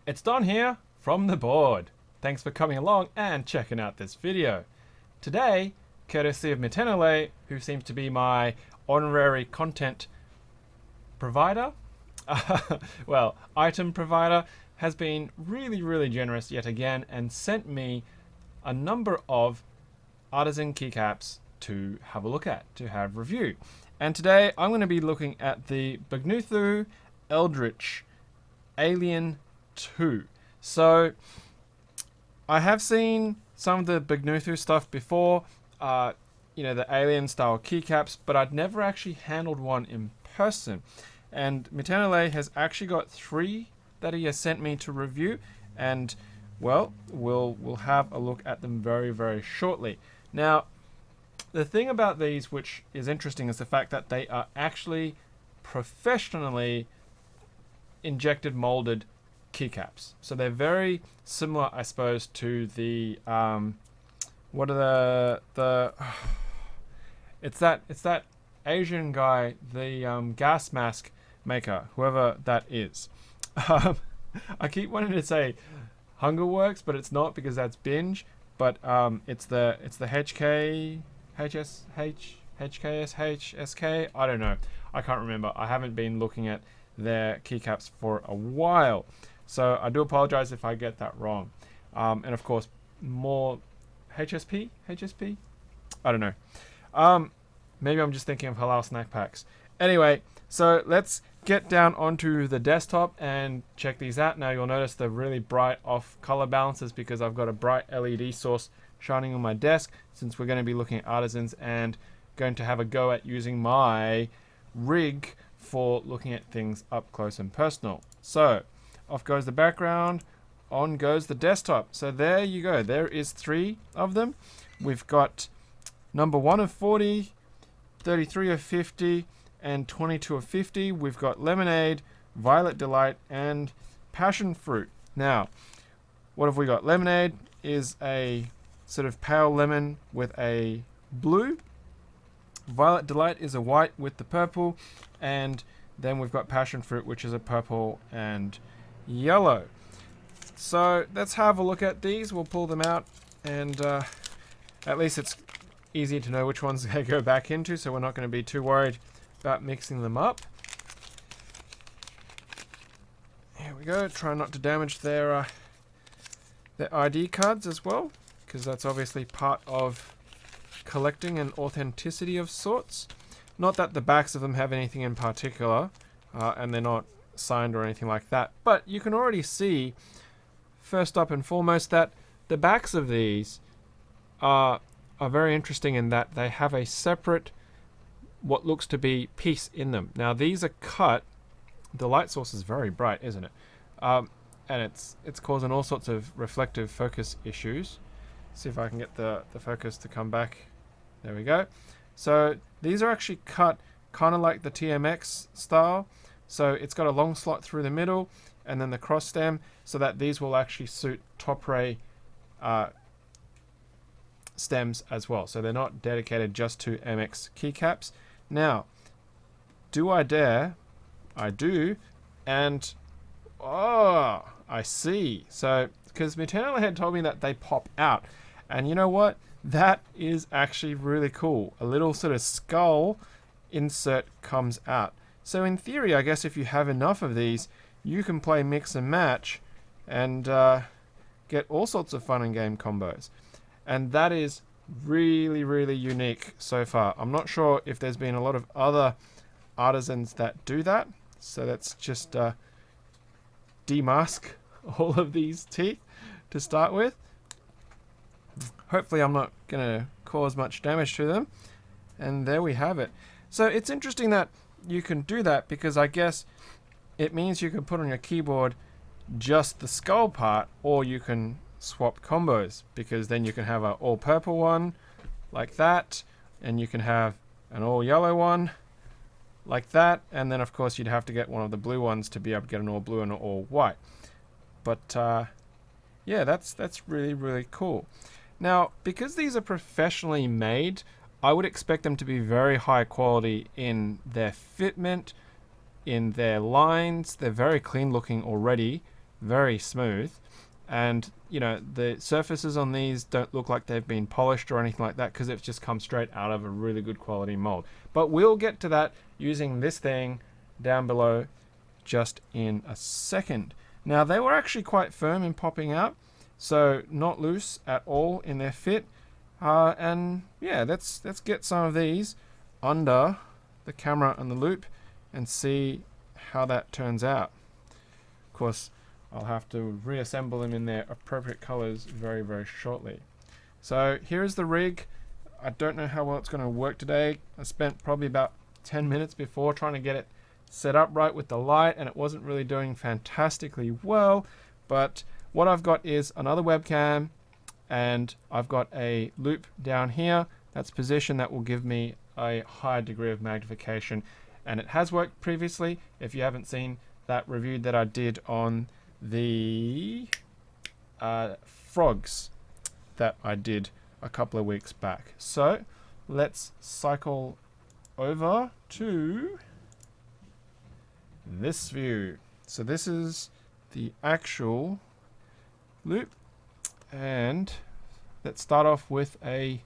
It's Don here from the board. Thanks for coming along and checking out this video. Today, courtesy of Mitenolet, who seems to be my honorary content provider, item provider, has been really generous yet again and sent me a number of artisan keycaps to have a look at, to have review. And today I'm going to be looking at the Eldrich Alien 2. So I have seen some of the Begnuthu stuff before, the alien style keycaps, but I'd never actually handled one in person. And Mitenolet has actually got 3 that he has sent me to review, and well, we'll have a look at them very shortly. Now, the thing about these which is interesting is the fact that they are actually professionally injected molded keycaps. So they're very similar, I suppose, to the what are the it's that Asian guy, the gas mask maker, whoever that is. I keep wanting to say Hunger Works, but it's not because that's Binge. But it's the HK HKSK. I don't know. I can't remember. I haven't been looking at their keycaps for a while, so I do apologize if I get that wrong. And of course, more HSP. I don't know. Maybe I'm just thinking of halal snack packs. Anyway, so let's get down onto the desktop and check these out. Now you'll notice the really bright off color balances because I've got a bright LED source shining on my desk, since we're going to be looking at artisans and going to have a go at using my rig for looking at things up close and personal. So off goes the background, on goes the desktop. So there you go. There is 3 of them. We've got number 1 of 40, 33 of 50, and 22 of 50. We've got Lemonade, Violet Delight, and Passion Fruit. Now, what have we got? Lemonade is a sort of pale lemon with a blue. Violet Delight is a white with the purple. And then we've got Passion Fruit, which is a purple and yellow. So let's have a look at these. We'll pull them out, and at least it's easy to know which ones they go back into, so we're not going to be too worried about mixing them up. Here we go. Try not to damage their ID cards as well, because that's obviously part of collecting an authenticity of sorts. Not that the backs of them have anything in particular, and they're not signed or anything like that, but you can already see, first up and foremost, that the backs of these are very interesting in that they have a separate, what looks to be, piece in them. Now these are cut. The light source is very bright, isn't it? And it's causing all sorts of reflective focus issues. See if I can get the focus to come back. There we go. So these are actually cut kind of like the TMX style. So it's got a long slot through the middle and then the cross stem, so that these will actually suit top ray stems as well. So they're not dedicated just to MX keycaps. Now, do I dare? I do. And oh, I see. So because Mitenolet had told me that they pop out, and you know what? That is actually really cool. A little sort of skull insert comes out. So in theory, I guess if you have enough of these, you can play mix and match and get all sorts of fun and game combos. And that is really unique so far. I'm not sure if there's been a lot of other artisans that do that. So let's just demask all of these teeth to start with. Hopefully I'm not going to cause much damage to them. And there we have it. So it's interesting that you can do that, because I guess it means you can put on your keyboard just the skull part, or you can swap combos, because then you can have an all purple one like that, and you can have an all yellow one like that, and then of course you'd have to get one of the blue ones to be able to get an all blue and an all white. But yeah, that's really cool. Now, because these are professionally made, I would expect them to be very high quality in their fitment, in their lines. They're very clean looking already. very smooth. And you know, the surfaces on these don't look like they've been polished or anything like that, because it's just come straight out of a really good quality mold. But we'll get to that using this thing down below just in a second. Now, they were actually quite firm in popping out, so not loose at all in their fit. And yeah, let's get some of these under the camera and the loop and see how that turns out. Of course, I'll have to reassemble them in their appropriate colors very, very shortly. So here's the rig. I don't know how well it's going to work today. I spent probably about 10 minutes before trying to get it set up right with the light, and it wasn't really doing fantastically well. But what I've got is another webcam, and I've got a loop down here that's positioned that will give me a higher degree of magnification, and it has worked previously. If you haven't seen that review that I did on the frogs that I did a couple of weeks back. So let's cycle over to this view. So this is the actual loop, and let's start off with a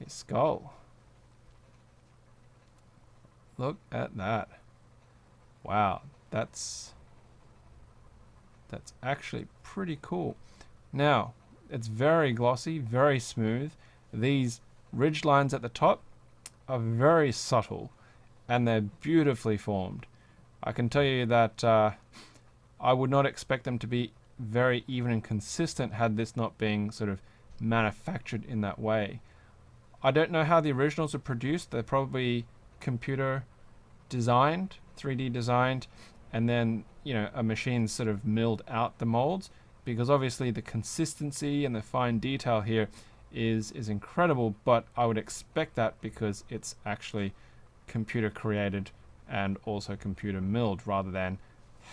skull. Look at that. Wow, that's actually pretty cool. Now, it's very glossy, very smooth. These ridge lines at the top are very subtle, and they're beautifully formed. I can tell you that I would not expect them to be very even and consistent had this not being sort of manufactured in that way. I don't know how the originals are produced. They're probably computer designed, 3D designed, and then, you know, a machine sort of milled out the molds, because obviously the consistency and the fine detail here is incredible. But I would expect that because it's actually computer created and also computer milled rather than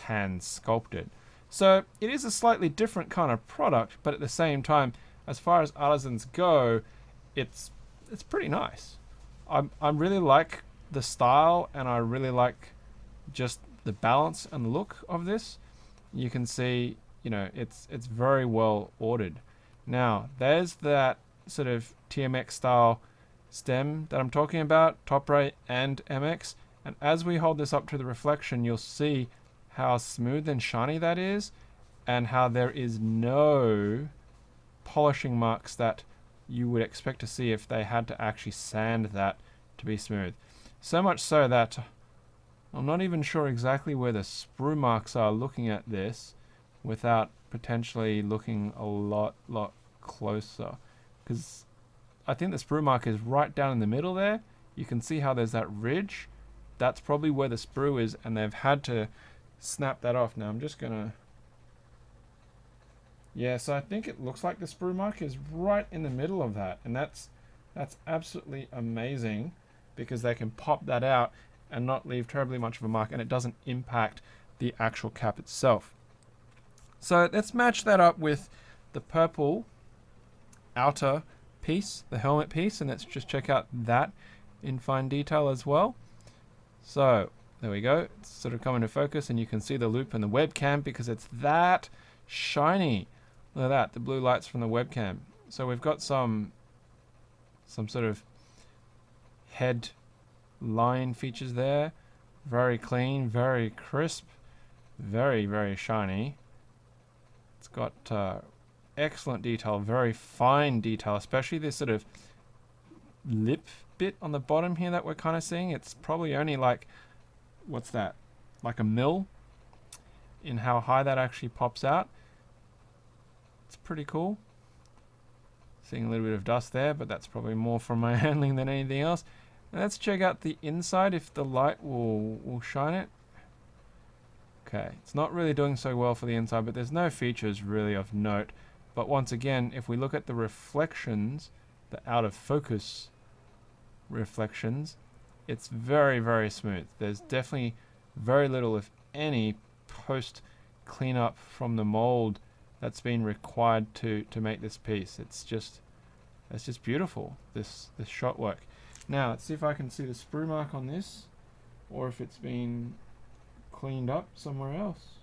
hand sculpted. So it is a slightly different kind of product, but at the same time, as far as artisans go, it's pretty nice. I really like the style, and I really like just the balance and look of this. You can see, you know, it's very well ordered. Now, there's that sort of TMX style stem that I'm talking about, top ray and MX. And as we hold this up to the reflection, you'll see how smooth and shiny that is, and how there is no polishing marks that you would expect to see if they had to actually sand that to be smooth. So much so that I'm not even sure exactly where the sprue marks are looking at this without potentially looking a lot closer, because I think the sprue mark is right down in the middle there. You can see how there's that ridge. That's probably where the sprue is, and they've had to snap that off. Now I'm just gonna, yeah, so I think it looks like the sprue mark is right in the middle of that, and that's absolutely amazing, because they can pop that out and not leave terribly much of a mark, and it doesn't impact the actual cap itself. So let's match that up with the purple outer piece, the helmet piece, and let's just check out that in fine detail as well. So there we go. It's sort of coming to focus, and you can see the loop and the webcam because it's that shiny. Look at that, the blue lights from the webcam. So we've got some sort of head line features there. Very clean, very crisp, very, very shiny. It's got excellent detail, very fine detail, especially this sort of lip bit on the bottom here that we're kind of seeing. It's probably only like, what's that, like a mil in how high that actually pops out. It's pretty cool. Seeing a little bit of dust there, but that's probably more from my handling than anything else. And let's check out the inside if the light will shine it. Okay, it's not really doing so well for the inside, but there's no features really of note. But once again, if we look at the reflections, the out of focus reflections, it's very, very smooth. There's definitely very little, if any, post cleanup from the mold that's been required to make this piece. It's just beautiful, this shot work. Now let's see if I can see the sprue mark on this, or if it's been cleaned up somewhere else.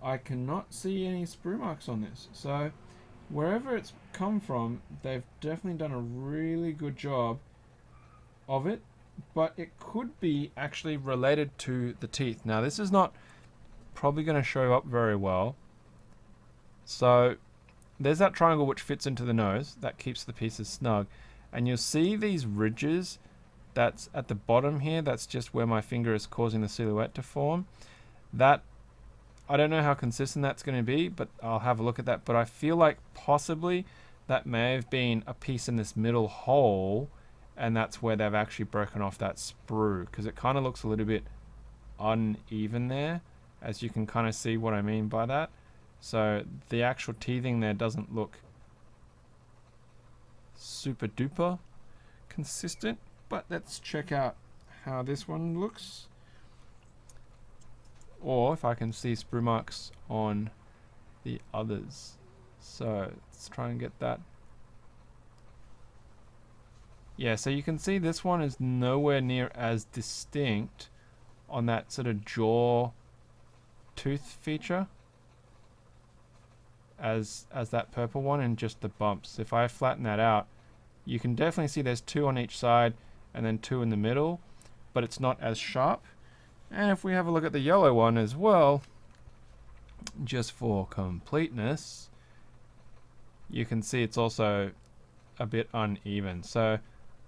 I cannot see any sprue marks on this. So wherever it's come from, they've definitely done a really good job of it, but it could be actually related to the teeth. Now this is not probably going to show up very well. So there's that triangle which fits into the nose, that keeps the pieces snug, and you'll see these ridges that's at the bottom here, that's just where my finger is causing the silhouette to form. That, I don't know how consistent that's going to be, but I'll have a look at that. But I feel like possibly that may have been a piece in this middle hole, and that's where they've actually broken off that sprue, because it kind of looks a little bit uneven there, as you can kind of see what I mean by that. So the actual teething there doesn't look super duper consistent, but let's check out how this one looks, or if I can see sprue marks on the others. So let's try and get that. Yeah, so you can see this one is nowhere near as distinct on that sort of jaw tooth feature as that purple one, and just the bumps. If I flatten that out, you can definitely see there's 2 on each side and then 2 in the middle, but it's not as sharp. And if we have a look at the yellow one as well, just for completeness, you can see it's also a bit uneven. So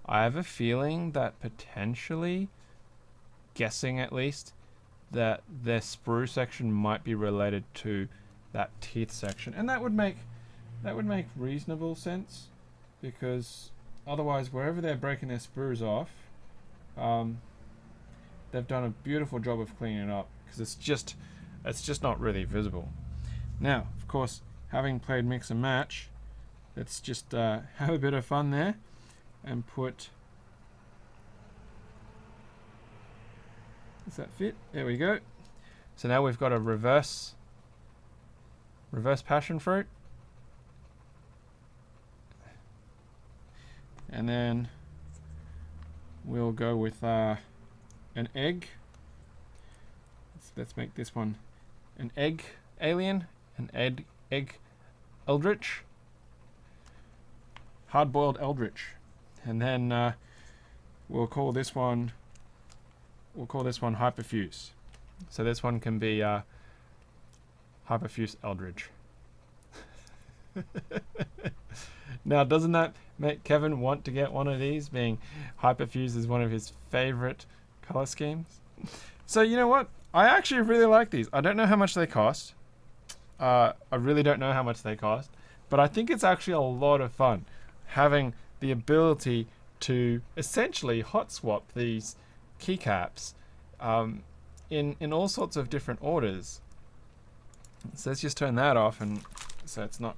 I have a feeling that potentially, guessing at least, that their sprue section might be related to that teeth section, and that would make reasonable sense, because otherwise, wherever they're breaking their sprues off, they've done a beautiful job of cleaning it up, because it's just not really visible. Now, of course, having played mix and match, let's just have a bit of fun there and put. Does that fit? There we go. So now we've got a reverse passion fruit, and then we'll go with an egg. Let's make this one an egg alien, an egg Eldrich, hard-boiled Eldrich, and then we'll call this one Hyperfuse. So this one can be Hyperfuse Eldrich. Now, doesn't that make Kevin want to get one of these, being Hyperfuse is one of his favorite color schemes? So you know what? I actually really like these. I don't know how much they cost. I really don't know how much they cost, but I think it's actually a lot of fun having the ability to essentially hot swap these keycaps in all sorts of different orders. So let's just turn that off, and so it's not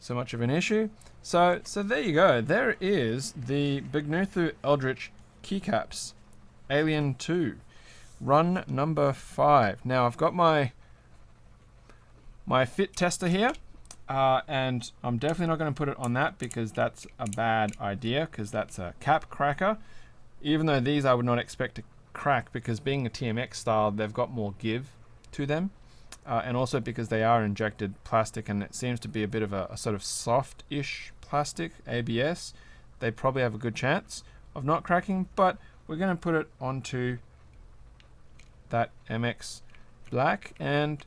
so much of an issue. So there you go. There is the Bignuthu Eldrich keycaps Alien 2, run number 5. Now I've got my fit tester here, and I'm definitely not going to put it on that, because that's a bad idea, because that's a cap cracker. Even though these I would not expect to crack, because being a TMX style, they've got more give to them, and also because they are injected plastic, and it seems to be a bit of a sort of soft-ish plastic, ABS. They probably have a good chance of not cracking, but we're going to put it onto that MX black, and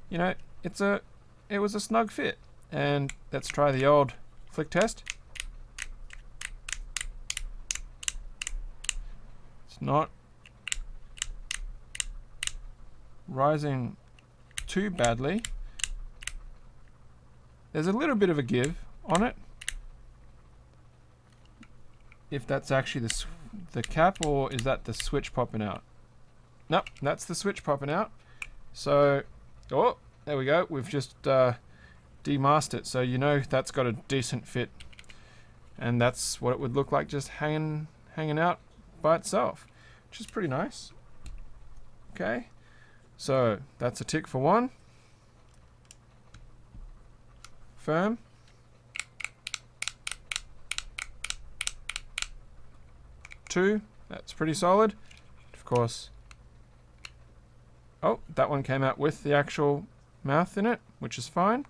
you know, it was a snug fit. And let's try the old flick test. It's not rising too badly. There's a little bit of a give on it. If that's actually the cap, or is that the switch popping out? Nope, that's the switch popping out. So, oh, there we go. We've just demasked it, so you know that's got a decent fit, and that's what it would look like just hanging out by itself, which is pretty nice. Okay, so that's a tick for 1. Firm. 2, that's pretty solid. Of course, Oh, that one came out with the actual mouth in it, which is fine.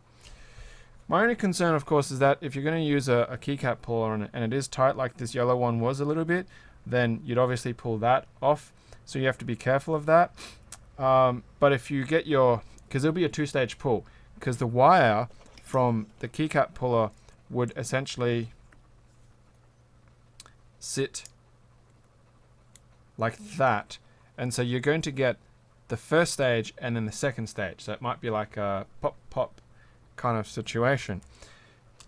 My only concern, of course, is that if you're going to use a keycap puller and it is tight like this yellow one was a little bit, then you'd obviously pull that off. So you have to be careful of that. But if you get your, because it'll be a two-stage pull, because the wire from the keycap puller would essentially sit like that. And so you're going to get the first stage and then the second stage. So it might be like a pop kind of situation.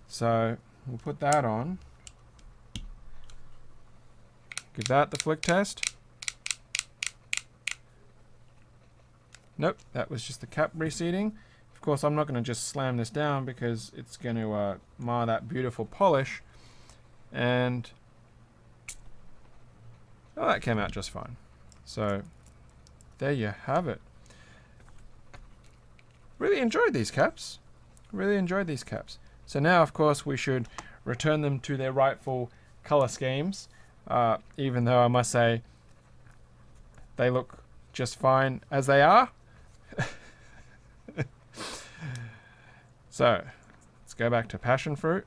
So we'll put that on. Give that the flick test. Nope, that was just the cap reseating. Of course, I'm not going to just slam this down because it's going to mar that beautiful polish. And oh, that came out just fine. So there you have it. Really enjoyed these caps. Really enjoyed these caps. So now, of course, we should return them to their rightful color schemes. Even though I must say they look just fine as they are. So let's go back to passion fruit.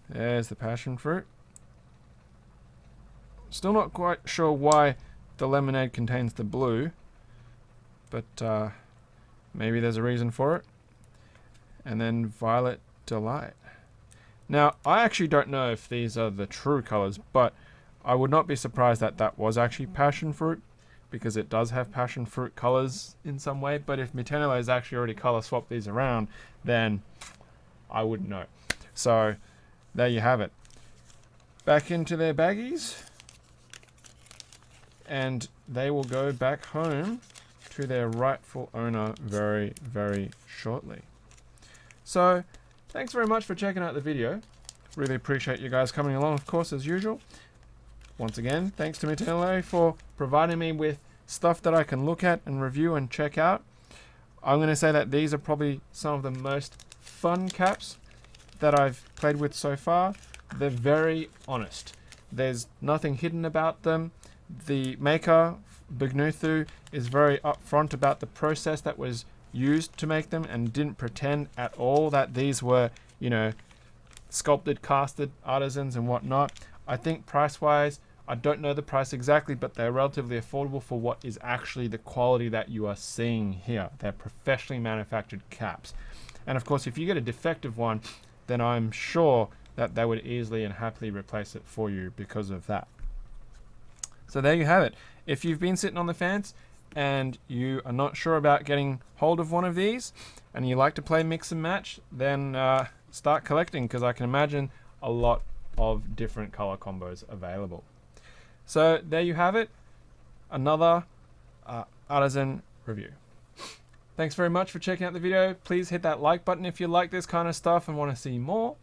There's the passion fruit. Still not quite sure why the lemonade contains the blue, but maybe there's a reason for it. And then violet delight. Now, I actually don't know if these are the true colors, but I would not be surprised that that was actually passion fruit, because it does have passion fruit colors in some way. But if Mitenolet has actually already color swapped these around, then I wouldn't know. So there you have it. Back into their baggies, and they will go back home to their rightful owner very, very shortly. So thanks very much for checking out the video. Really appreciate you guys coming along, of course, as usual. Once again, thanks to Mitenolet for providing me with stuff that I can look at and review and check out. I'm going to say that these are probably some of the most fun caps that I've played with so far. They're very honest. There's nothing hidden about them. The maker, Bugnuthu, is very upfront about the process that was used to make them and didn't pretend at all that these were, you know, sculpted, casted artisans and whatnot. I think price-wise, I don't know the price exactly, but they're relatively affordable for what is actually the quality that you are seeing here. They're professionally manufactured caps. And of course, if you get a defective one, then I'm sure that they would easily and happily replace it for you because of that. So there you have it. If you've been sitting on the fence and you are not sure about getting hold of one of these and you like to play mix and match, then start collecting, because I can imagine a lot of different color combos available. So there you have it, another artisan review. Thanks very much for checking out the video. Please hit that like button if you like this kind of stuff and want to see more.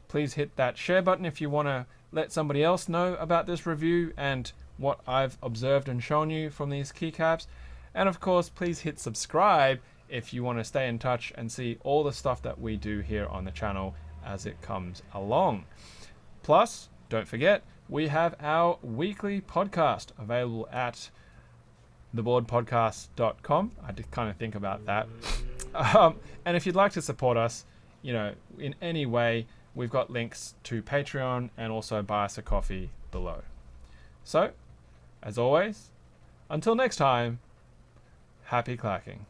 Please hit that share button if you want to let somebody else know about this review and what I've observed and shown you from these keycaps. And of course, please hit subscribe if you want to stay in touch and see all the stuff that we do here on the channel as it comes along. Plus, don't forget, we have our weekly podcast available at theboardpodcast.com. I did kind of think about that. And if you'd like to support us, you know, in any way, we've got links to Patreon and also buy us a coffee below. So, as always, until next time, happy clacking.